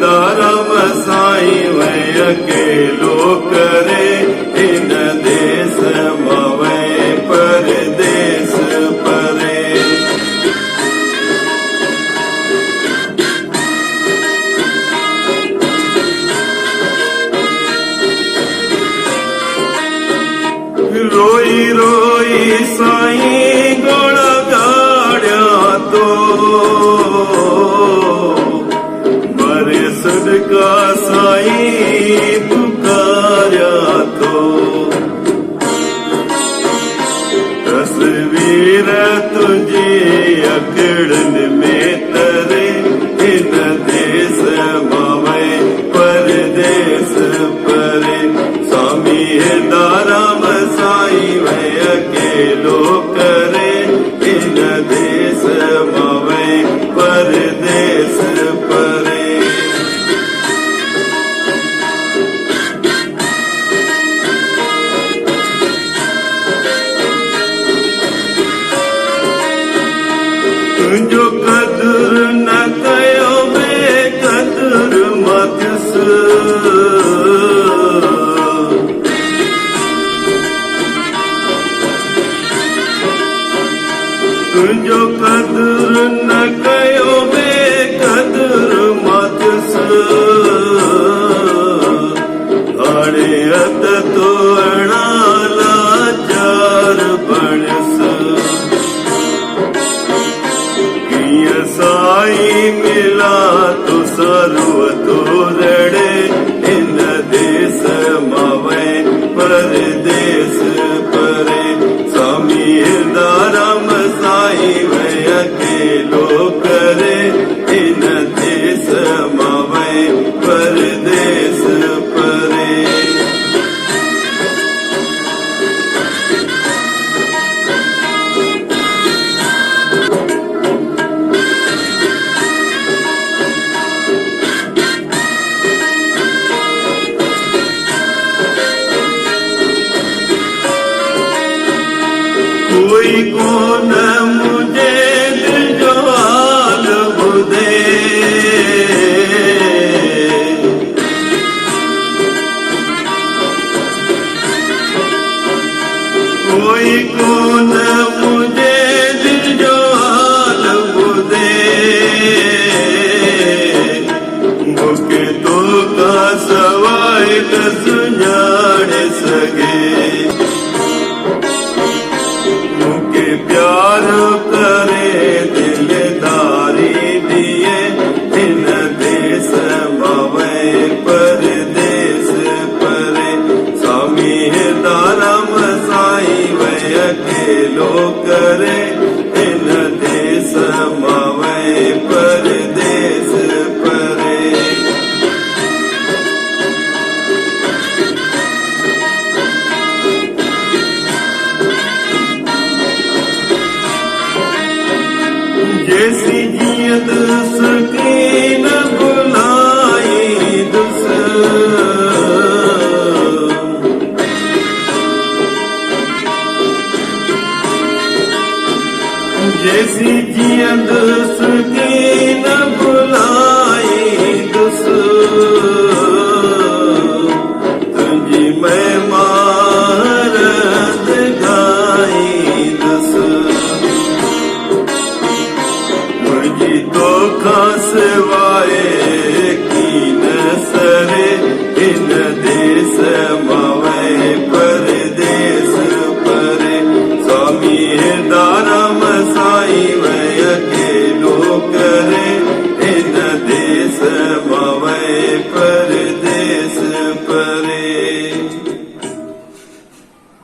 दाराम साईं वै अकेलो करे इन देश मवै परदेस परे। रोई रोई साईं गोड़ा गाड़िया तो मरे सदका साईं पुकार्या तो। तस्वीर तुझी अकड़न में तरे इन देश मवै परदेस परे। स्वामी दाराम साईं वै अकेलो करे इन देश मवै परदेस परे। तुझो कदर न कयो बेकदर मतिस। तुझो कदर न कयो बेकदर मतिस। हाणे अत तोड़ा लाचार बणिस। साई मिला तो सर्व तो रड़े इन देश मवै परदेस परे। स्वामी दाराम साईं वै अकेलो करे इन देश मवै परदेस परे। कोई कोन मुझे दिल जो हाल ॿुधे। कोई कोन मुझे दिल जो हाल ॿुधे। मूंखे तो का सवाइ न सुञाणे सघे। प्यार करे दिलदारी दिए इन देश मवै परदेस परे। स्वामी दाराम साईं वै अकेलो करे इन देश मवै परदेस परे। जैसी जियत सके न बुलाई दुस। जैसी जियत सके न बुलाई दुस। तुझी मैं महारत गाई दुस। तो खास वाए की न सरे